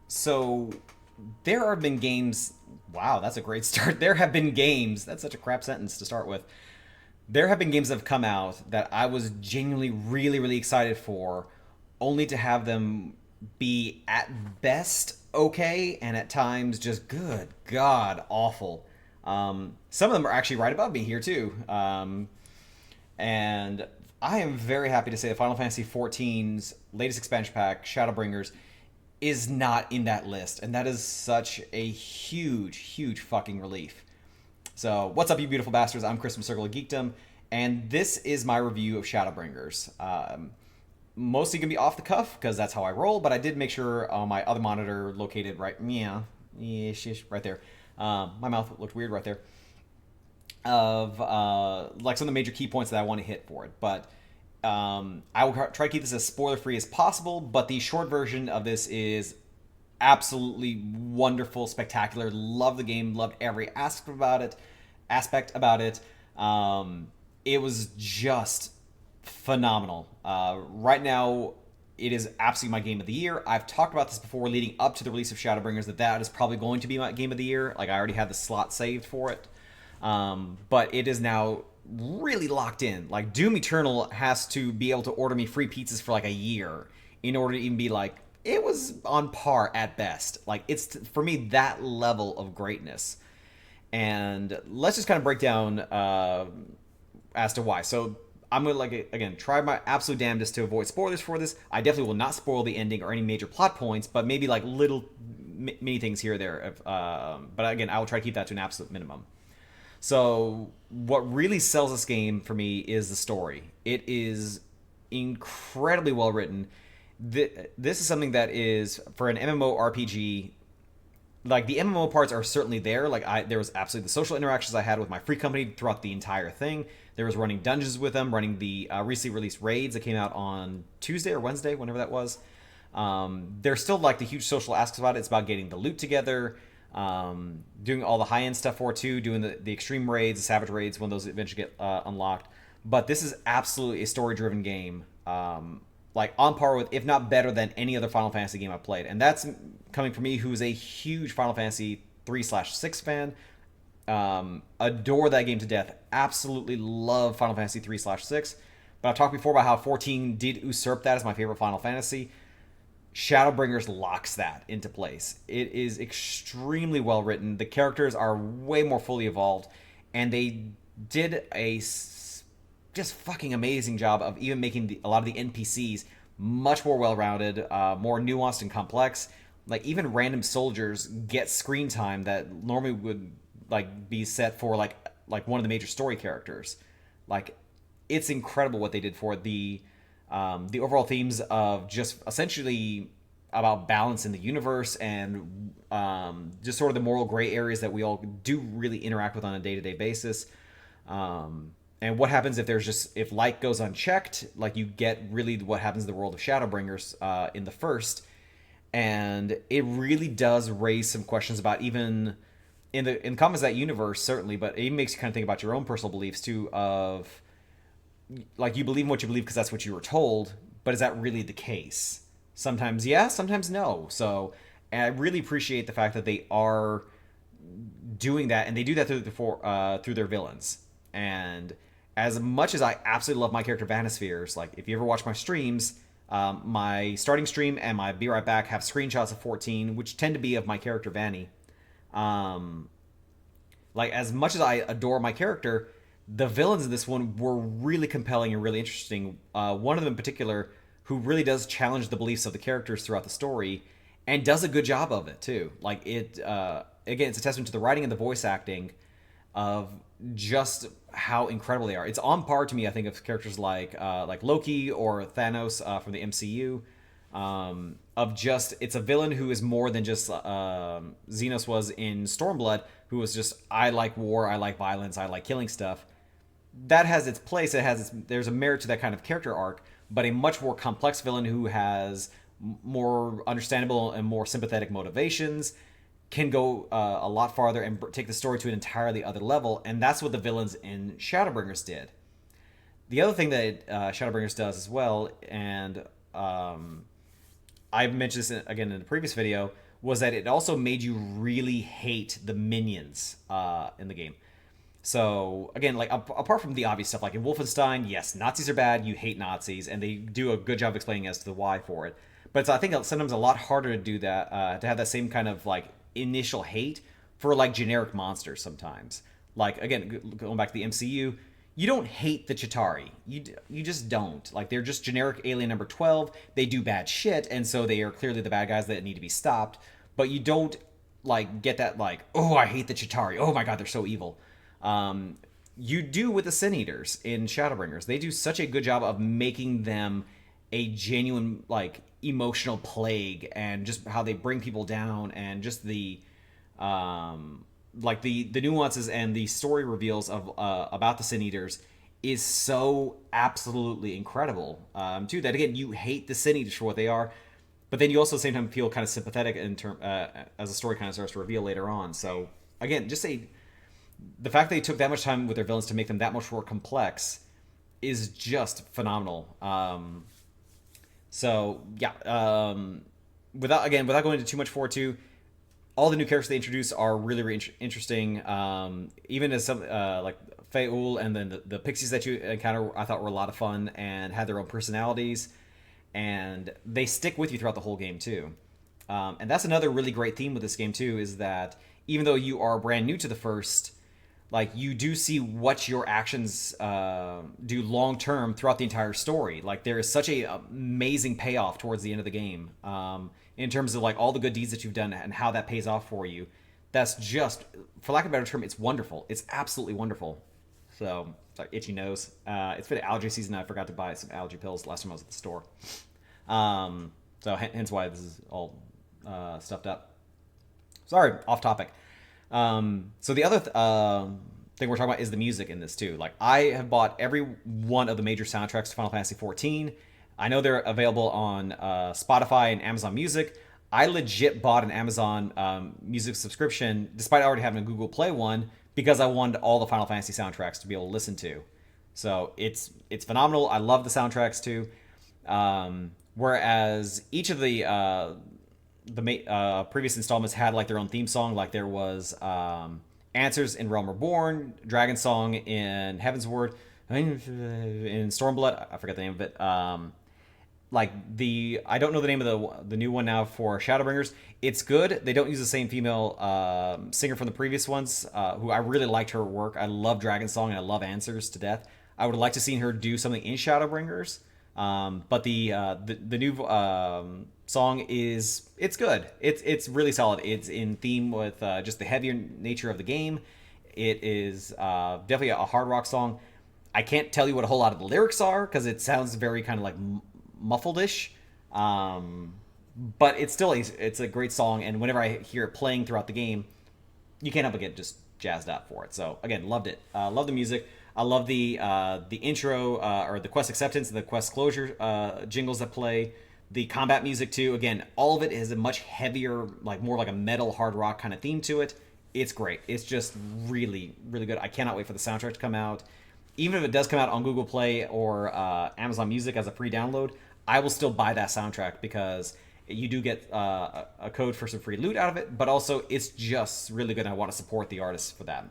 So there have been games. Wow, that's a great start. There have been games. That's such a crap sentence to start with. There have been games that have come out that I was genuinely really, really excited for, only to have them be at best okay and at times just good God awful. Some of them are actually right above me here too. And I am very happy to say that Final Fantasy XIV's latest expansion pack, Shadowbringers, is not in that list, and that is such a huge, huge fucking relief. So, what's up, you beautiful bastards? I'm Chris from Circle of Geekdom, and this is my review of Shadowbringers. Mostly gonna be off the cuff because that's how I roll, but I did make sure my other monitor located right there. My mouth looked weird right there. Of like some of the major key points that I want to hit for it, but I will try to keep this as spoiler free as possible. But the short version of this is absolutely wonderful, spectacular. Love the game, loved every aspect about it. It was just phenomenal. Right now, it is absolutely my game of the year. I've talked about this before, leading up to the release of Shadowbringers, that is probably going to be my game of the year. Like I already had the slot saved for it. But it is now really locked in. Like Doom Eternal has to be able to order me free pizzas for like a year in order to even be like it was on par at best. Like it's for me that level of greatness. And let's just kind of break down as to why. So I'm gonna like again try my absolute damnedest to avoid spoilers for this. I definitely will not spoil the ending or any major plot points, but maybe like little many things here or there. But again, I will try to keep that to an absolute minimum. So, what really sells this game for me is the story. It is incredibly well written. This is something that is for an MMORPG. Like the MMO parts are certainly there. There was absolutely the social interactions I had with my free company throughout the entire thing. There was running dungeons with them, running the recently released raids that came out on Tuesday or Wednesday, whenever that was. There's still like the huge social aspects about it. It's about getting the loot together, doing all the high end stuff for it too, doing the extreme raids, the savage raids when those eventually get unlocked. But this is absolutely a story driven game, like on par with, if not better than any other Final Fantasy game I've played, and that's coming from me, who is a huge Final Fantasy 3/6 fan. Adore that game to death. Absolutely love Final Fantasy 3/6. But I've talked before about how 14 did usurp that as my favorite Final Fantasy. Shadowbringers locks that into place. It is extremely well written. The characters are way more fully evolved, and they did a just fucking amazing job of even making a lot of the NPCs much more well-rounded, more nuanced and complex. Like even random soldiers get screen time that normally would like be set for like one of the major story characters. Like it's incredible what they did for the overall themes of just essentially about balance in the universe and just sort of the moral gray areas that we all do really interact with on a day-to-day basis. And what happens if light goes unchecked, like you get really what happens in the world of Shadowbringers in the first. And it really does raise some questions about even in commons that universe, certainly, but it makes you kind of think about your own personal beliefs too of like you believe in what you believe because that's what you were told, but is that really the case? Sometimes yeah, sometimes no. So and I really appreciate the fact that they are doing that, and they do that through their villains. And as much as I absolutely love my character Vanispheres, like if you ever watch my streams, my starting stream and my Be Right Back have screenshots of 14, which tend to be of my character Vanny. Like as much as I adore my character, the villains in this one were really compelling and really interesting. One of them in particular, who really does challenge the beliefs of the characters throughout the story, and does a good job of it too. Like it, again, it's a testament to the writing and the voice acting of just how incredible they are. It's on par to me, I think, of characters like Loki or Thanos from the MCU. Of just, it's a villain who is more than just Xenos was in Stormblood, who was just, I like war, I like violence, I like killing stuff. That has its place. There's a merit to that kind of character arc, but a much more complex villain who has more understandable and more sympathetic motivations can go a lot farther and take the story to an entirely other level, and that's what the villains in Shadowbringers did. The other thing that Shadowbringers does as well, and I've mentioned this again in the previous video, was that it also made you really hate the minions in the game. So again, like apart from the obvious stuff, like in Wolfenstein, yes, Nazis are bad. You hate Nazis, and they do a good job explaining as to the why for it. But I think sometimes a lot harder to do that, to have that same kind of like initial hate for like generic monsters. Sometimes, like again, going back to the MCU, you don't hate the Chitauri. You just don't. Like they're just generic alien number 12. They do bad shit, and so they are clearly the bad guys that need to be stopped. But you don't like get that like, oh, I hate the Chitauri. Oh my god, they're so evil. You do with the Sin Eaters in Shadowbringers. They do such a good job of making them a genuine like emotional plague, and just how they bring people down, and just the like the nuances and the story reveals of about the Sin Eaters is so absolutely incredible. Too, that again, you hate the Sin Eaters for what they are, but then you also at the same time feel kind of sympathetic in term as the story kind of starts to reveal later on. So again, just the fact that they took that much time with their villains to make them that much more complex is just phenomenal. So yeah, without going into too much forward to, all the new characters they introduce are really, really interesting. Even as some like Feul and then the pixies that you encounter, I thought were a lot of fun and had their own personalities, and they stick with you throughout the whole game too. And that's another really great theme with this game too, is that even though you are brand new to the first, like you do see what your actions do long term throughout the entire story. Like there is such a amazing payoff towards the end of the game, in terms of like all the good deeds that you've done and how that pays off for you. That's just, for lack of a better term, it's wonderful. It's absolutely wonderful. So sorry, itchy nose. It's been allergy season. I forgot to buy some allergy pills last time I was at the store. So hence why this is all stuffed up. Sorry, off topic. So the other thing we're talking about is the music in this too. Like I have bought every one of the major soundtracks to Final Fantasy XIV. I know they're available on Spotify and Amazon Music. I legit bought an Amazon music subscription, despite already having a Google Play one, because I wanted all the Final Fantasy soundtracks to be able to listen to. So it's phenomenal. I love the soundtracks too. Whereas each of the previous installments had like their own theme song. Like there was Answers in Realm Reborn, Dragon Song in Heaven's Word, in Stormblood. I forgot the name of it. I don't know the name of the new one now for Shadowbringers. It's good. They don't use the same female singer from the previous ones, who I really liked her work. I love Dragon Song and I love Answers to death. I would like to see her do something in Shadowbringers. But the new song it's good. It's really solid. It's in theme with just the heavier nature of the game. It is definitely a hard rock song. I can't tell you what a whole lot of the lyrics are because it sounds very kind of like muffled-ish. But it's a great song, and whenever I hear it playing throughout the game, you can't help but get just jazzed up for it. So again, loved it. Love the music. I love the intro or the quest acceptance and the quest closure jingles that play. The combat music too. Again, all of it is a much heavier, like more like a metal hard rock kind of theme to it. It's great. It's just really, really good. I cannot wait for the soundtrack to come out. Even if it does come out on Google Play or Amazon Music as a free download, I will still buy that soundtrack because you do get a code for some free loot out of it, but also it's just really good and I want to support the artists for that.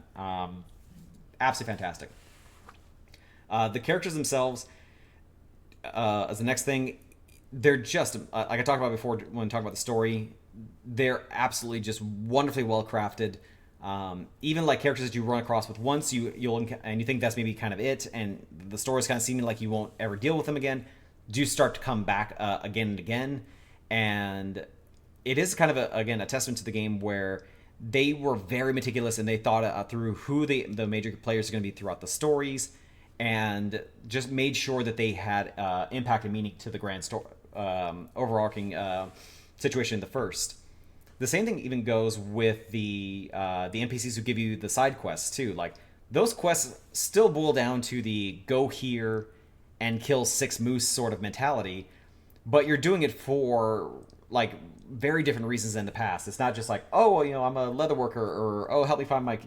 Absolutely fantastic. The characters themselves, as the next thing, they're just, like I talked about before when talking about the story, they're absolutely just wonderfully well crafted. Even like characters that you run across with once, you'll and you think that's maybe kind of it, and the story's kind of seeming like you won't ever deal with them again, do start to come back again and again. And it is kind of a testament to the game where they were very meticulous and they thought through who the major players are going to be throughout the stories, and just made sure that they had impact and meaning to the grand story, overarching situation in the first. The same thing even goes with the NPCs who give you the side quests too. Like those quests still boil down to the go here and kill 6 moose sort of mentality, but you're doing it for like very different reasons than the past. It's not just like, oh, well, I'm a leather worker, or oh, help me find my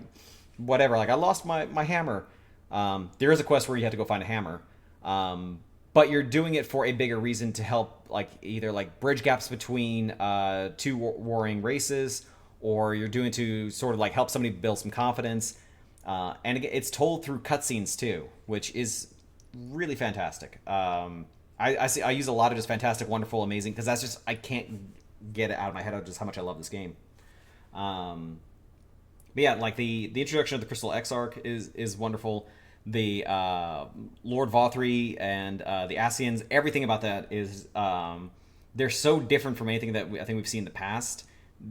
whatever. Like I lost my hammer. There is a quest where you have to go find a hammer. but you're doing it for a bigger reason to help, like either like bridge gaps between two warring races, or you're doing to sort of like help somebody build some confidence. And again, it's told through cutscenes too, which is really fantastic. I use a lot of just fantastic, wonderful, amazing, because that's just, I can't get it out of my head of just how much I love this game. But yeah, like the introduction of the Crystal Exarch is wonderful. The Lord Vothri and the Ascians, everything about that is they're so different from anything that I think we've seen in the past,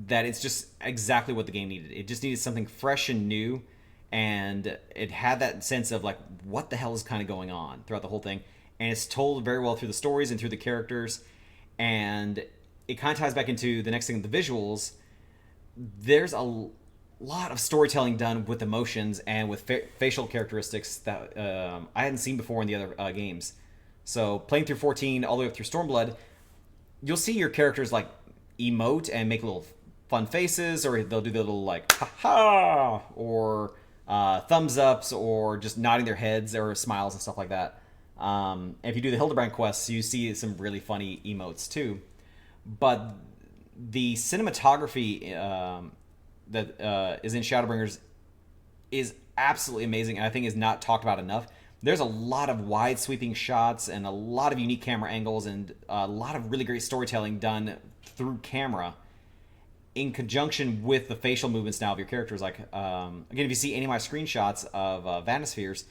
that it's just exactly what the game needed. It just needed something fresh and new, and it had that sense of like, what the hell is kind of going on throughout the whole thing. And it's told very well through the stories and through the characters, and it kind of ties back into the next thing, the visuals. There's a lot of storytelling done with emotions and with facial characteristics that I hadn't seen before in the other games. So playing through 14 all the way up through Stormblood, you'll see your characters like emote and make little fun faces, or they'll do the little like ha ha, or thumbs ups, or just nodding their heads or smiles and stuff like that. If you do the Hildebrand quests, you see some really funny emotes too. But the cinematography that is in Shadowbringers is absolutely amazing, and I think is not talked about enough. There's a lot of wide sweeping shots and a lot of unique camera angles and a lot of really great storytelling done through camera in conjunction with the facial movements now of your characters. Like, again, if you see any of my screenshots of Vanispheres,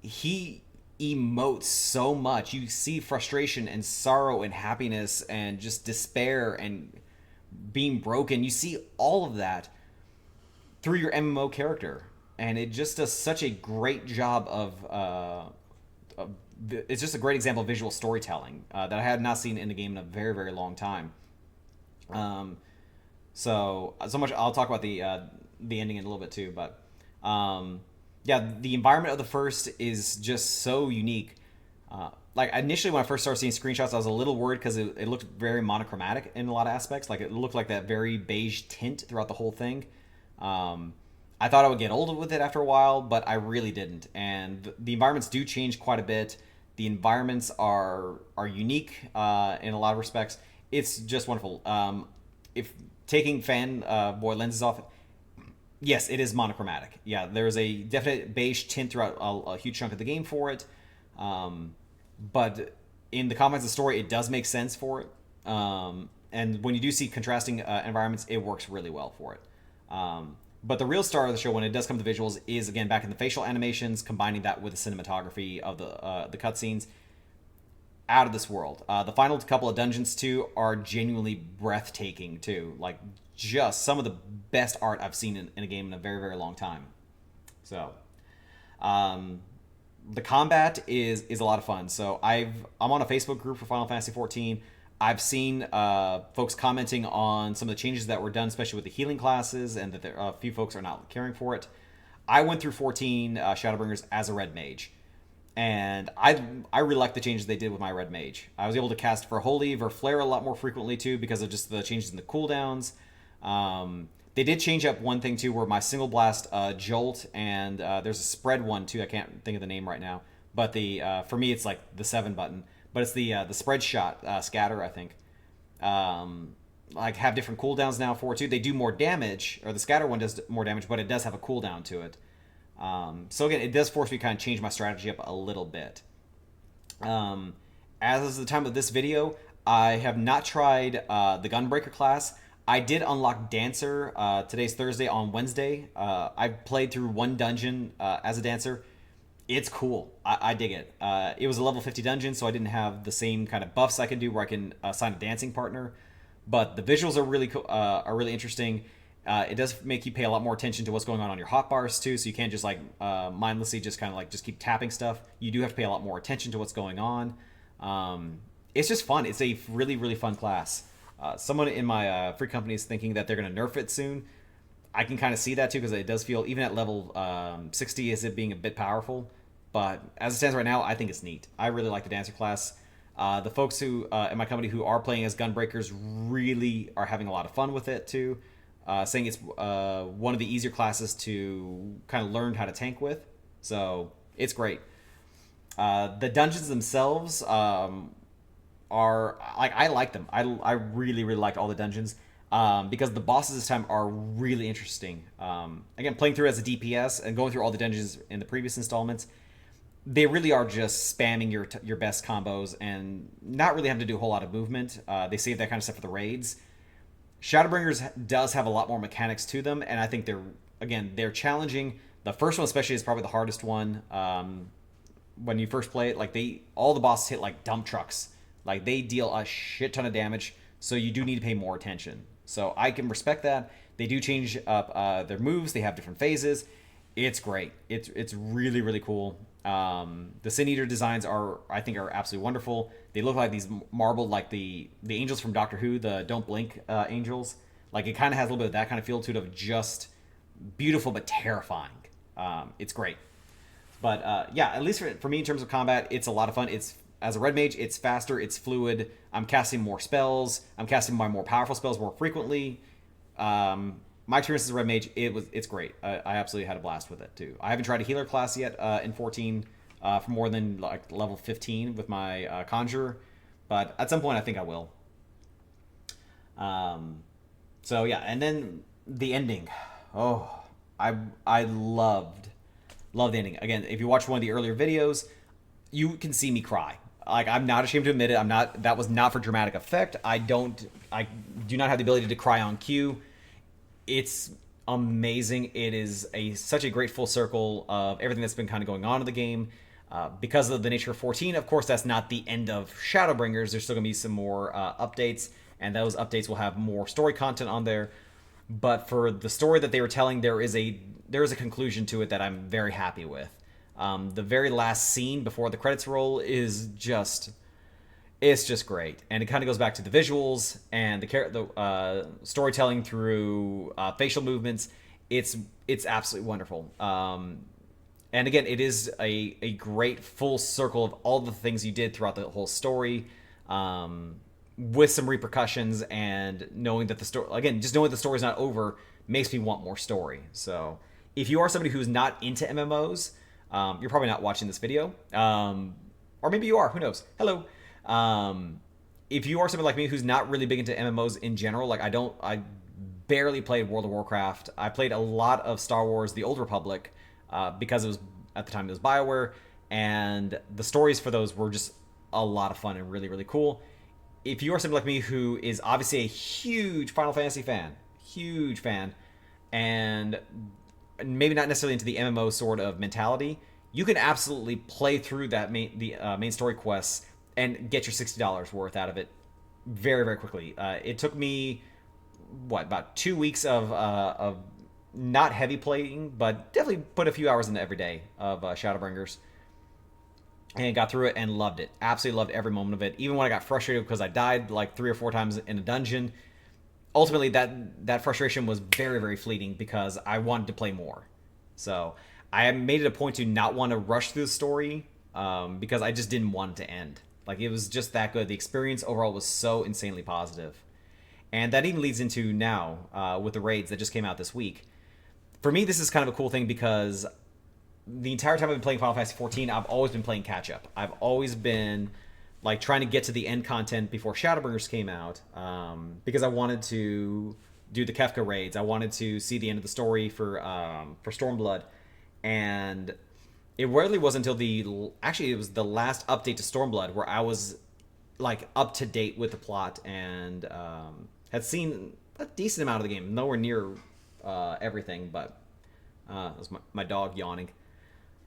he emotes so much. You see frustration and sorrow and happiness and just despair and being broken. You see all of that through your MMO character, and it just does such a great job of it's just a great example of visual storytelling that I had not seen in a game in a very, very long time. So much. I'll talk about the ending in a little bit too, but yeah, the environment of the first is just so unique. Like initially when I first started seeing screenshots, I was a little worried because it looked very monochromatic in a lot of aspects. Like it looked like that very beige tint throughout the whole thing. I thought I would get old with it after a while, but I really didn't. And the environments do change quite a bit. The environments are unique in a lot of respects. It's just wonderful. If taking fanboy lenses off, yes, it is monochromatic. Yeah, there's a definite beige tint throughout a huge chunk of the game for it. But in the confines of the story, it does make sense for it. And when you do see contrasting environments, it works really well for it. But the real star of the show, when it does come to visuals, is again back in the facial animations, combining that with the cinematography of the cutscenes. Out of this world. The final couple of dungeons too are genuinely breathtaking too. Like just some of the best art I've seen in a game in a very, very long time. So, the combat is a lot of fun. So I'm on a Facebook group for Final Fantasy XIV. I've seen folks commenting on some of the changes that were done, especially with the healing classes, and that a few folks are not caring for it. I went through 14 Shadowbringers as a red mage, and I really like the changes they did with my red mage. I was able to cast for Holy or Flare a lot more frequently too, because of just the changes in the cooldowns. They did change up one thing too, where my single blast jolt, and there's a spread one too. I can't think of the name right now, but the for me it's like the 7 button, but it's the spread shot scatter, I think. Like have different cooldowns now for it too. They do more damage, or the scatter one does more damage, but it does have a cooldown to it. So again, it does force me to kind of change my strategy up a little bit. As of the time of this video, I have not tried the Gunbreaker class. I did unlock Dancer. Today's Thursday. On Wednesday, I played through one dungeon as a Dancer. It's cool. I dig it. It was a level 50 dungeon, so I didn't have the same kind of buffs I can do where I can assign a dancing partner. But the visuals are really cool, are really interesting. It does make you pay a lot more attention to what's going on your hotbars too, so you can't just like mindlessly just kind of like just keep tapping stuff. You do have to pay a lot more attention to what's going on. It's just fun. It's a really, really fun class. Someone in my free company is thinking that they're going to nerf it soon. I can kind of see that too, because it does feel, even at level 60, as it being a bit powerful. But as it stands right now, I think it's neat. I really like the Dancer class. The folks who in my company who are playing as Gunbreakers really are having a lot of fun with it too. Saying it's one of the easier classes to kind of learn how to tank with. So it's great. The dungeons themselves are like I like them. I really really like all the dungeons because the bosses this time are really interesting. Again, playing through as a DPS and going through all the dungeons in the previous installments, they really are just spamming your best combos and not really having to do a whole lot of movement. They save that kind of stuff for the raids. Shadowbringers does have a lot more mechanics to them, and I think they're challenging. The first one especially is probably the hardest one. When you first play it, like all the bosses hit like dump trucks, like they deal a shit ton of damage. So you do need to pay more attention. So I can respect that. They do change up their moves. They have different phases. It's great. It's really really cool. The Sin Eater designs I think are absolutely wonderful. They look like these marbled like the angels from Doctor Who, the Don't Blink angels. Like it kind of has a little bit of that kind of feel to it of just beautiful but terrifying. It's great. But yeah, at least for me in terms of combat, it's a lot of fun. It's as a red mage, it's faster, it's fluid. I'm casting more spells. I'm casting my more powerful spells more frequently. My experience as a red mage, it's great. I absolutely had a blast with it too. I haven't tried a healer class yet in 14 for more than like level 15 with my conjurer, but at some point I think I will. So yeah, and then the ending. Oh, I loved the ending. Again, if you watch one of the earlier videos, you can see me cry. Like I'm not ashamed to admit it. I'm not. That was not for dramatic effect. I do not have the ability to cry on cue. It's amazing. It is such a great full circle of everything that's been kind of going on in the game. Because of the nature of 14, of course, that's not the end of Shadowbringers. There's still going to be some more updates, and those updates will have more story content on there. But for the story that they were telling, there is a conclusion to it that I'm very happy with. The very last scene before the credits roll is it's just great, and it kind of goes back to the visuals and the storytelling through facial movements. It's absolutely wonderful. And again, it is a great full circle of all the things you did throughout the whole story, with some repercussions, and knowing that the story, again, just knowing the story's not over makes me want more story. So if you are somebody who's not into MMOs, you're probably not watching this video. Or maybe you are, who knows? Hello. If you are somebody like me who's not really big into MMOs in general, like I barely played World of Warcraft. I played a lot of Star Wars: The Old Republic, because it was at the time it was BioWare, and the stories for those were just a lot of fun and really really cool. If you are somebody like me who is obviously a huge Final Fantasy fan, huge fan, and maybe not necessarily into the MMO sort of mentality, you can absolutely play through that main story quests and get your $60 worth out of it very very quickly. It took me about 2 weeks of not heavy playing, but definitely put a few hours into every day of Shadowbringers, and got through it and loved it. Absolutely loved every moment of it. Even when I got frustrated because I died like 3 or 4 times in a dungeon, ultimately that frustration was very very fleeting because I wanted to play more. So I made it a point to not want to rush through the story, because I just didn't want it to end. Like it was just that good. The experience overall was so insanely positive. And that even leads into now with the raids that just came out this week. For me, this is kind of a cool thing because the entire time I've been playing Final Fantasy 14, I've always been playing catch up. I've always been like trying to get to the end content before Shadowbringers came out, because I wanted to do the Kefka raids. I wanted to see the end of the story for Stormblood, and it rarely was until it was the last update to Stormblood where I was like up to date with the plot and had seen a decent amount of the game. Nowhere near everything, but that was my dog yawning.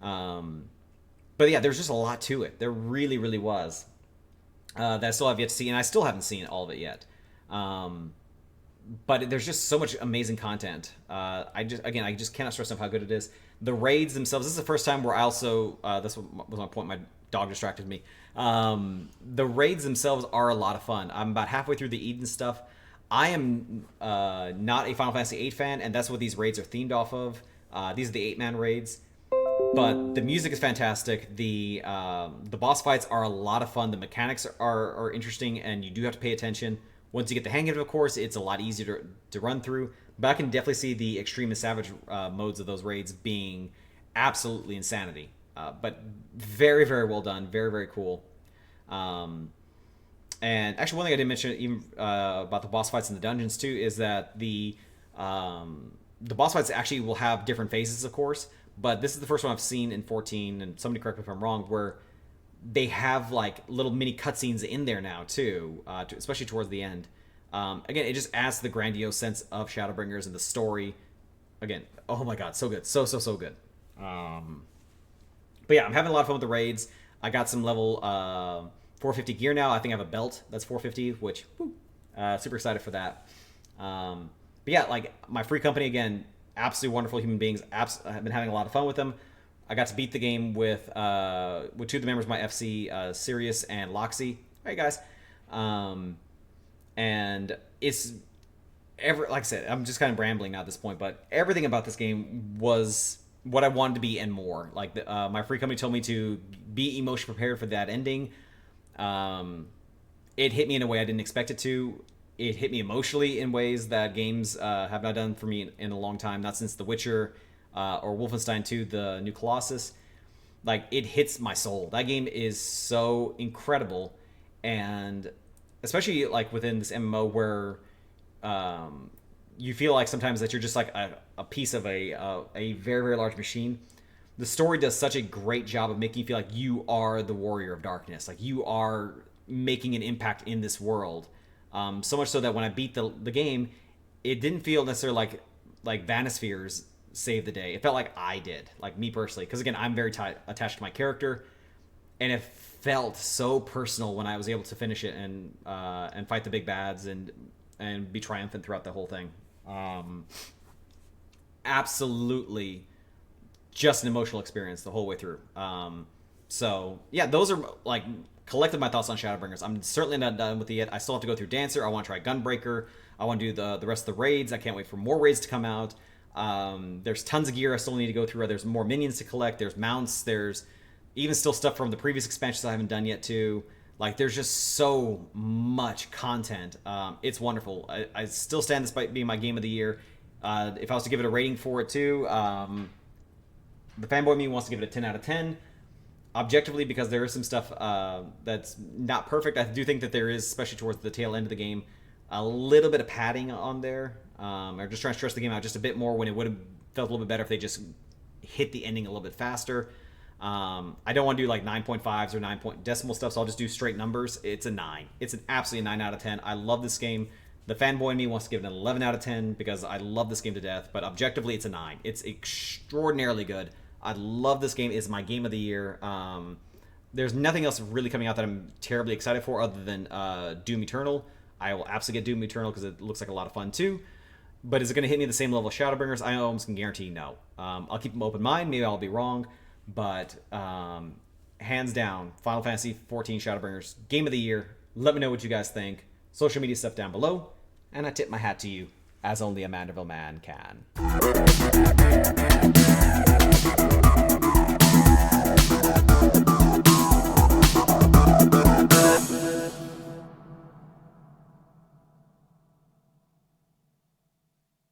But yeah, there's just a lot to it. There really, really was. That I still have yet to see, and I still haven't seen all of it yet. But there's just so much amazing content. I just cannot stress enough how good it is. The raids themselves. This is the first time where I also this was my point. My dog distracted me. The raids themselves are a lot of fun. I'm about halfway through the Eden stuff. I am not a Final Fantasy VIII fan, and that's what these raids are themed off of. These are the 8-man raids. But the music is fantastic. The boss fights are a lot of fun. The mechanics are interesting, and you do have to pay attention. Once you get the hang of it, of course, it's a lot easier to run through. But I can definitely see the extreme and savage modes of those raids being absolutely insanity. But very, very well done. Very, very cool. Um, and actually, one thing I didn't mention even about the boss fights in the dungeons too is that the boss fights actually will have different phases, of course. But this is the first one I've seen in 14, and somebody correct me if I'm wrong, where they have like little mini cutscenes in there now too, especially towards the end. Again, it just adds to the grandiose sense of Shadowbringers and the story. Again, oh my god, so good, so good. But yeah, I'm having a lot of fun with the raids. I got some level 450 gear now. I think I have a belt that's 450, which super excited for that. But yeah, like my free company again, absolutely wonderful human beings. I've been having a lot of fun with them. I got to beat the game with two of the members of my FC, Sirius and Loxy. Hey guys, and it's like I said, I'm just kind of rambling now at this point, but everything about this game was what I wanted to be and more. Like my free company told me to be emotionally prepared for that ending. It hit me in a way I didn't expect it to. It hit me emotionally in ways that games have not done for me in a long time, not since The Witcher or Wolfenstein 2, the New Colossus. Like, it hits my soul. That game is so incredible, and especially like within this MMO where you feel like sometimes that you're just like a piece of a very, very large machine. The story does such a great job of making you feel like you are the warrior of darkness, like you are making an impact in this world. So much so that when I beat the game, it didn't feel necessarily like Vanispheres saved the day. It felt like I did, like me personally, because again, I'm very attached to my character, and it felt so personal when I was able to finish it and fight the big bads and be triumphant throughout the whole thing. Absolutely, just an emotional experience the whole way through. So yeah, those are like collected my thoughts on Shadowbringers. I'm certainly not done with it yet. I still have to go through Dancer. I want to try Gunbreaker. I want to do the rest of the raids. I can't wait for more raids to come out. There's tons of gear I still need to go through. There's more minions to collect. There's mounts. There's even still stuff from the previous expansions I haven't done yet too. Like, there's just so much content. It's wonderful. I still stand despite being my game of the year. If I was to give it a rating for it too, the fanboy me wants to give it a 10 out of 10. Objectively, because there is some stuff that's not perfect. I do think that there is, especially towards the tail end of the game, a little bit of padding on there. Or just trying to stress the game out just a bit more when it would have felt a little bit better if they just hit the ending a little bit faster. I don't want to do like 9.5s or 9 point decimal stuff, so I'll just do straight numbers. It's a 9. It's an absolutely 9 out of 10. I love this game. The fanboy in me wants to give it an 11 out of 10 because I love this game to death, but objectively it's a 9. It's extraordinarily good. I love this game. It's my game of the year. There's nothing else really coming out that I'm terribly excited for other than Doom Eternal. I will absolutely get Doom Eternal because it looks like a lot of fun too. But is it going to hit me the same level of Shadowbringers? I almost can guarantee no. I'll keep an open mind. Maybe I'll be wrong. But hands down, Final Fantasy XIV Shadowbringers, game of the year. Let me know what you guys think. Social media stuff down below. And I tip my hat to you, as only a Mandeville man can.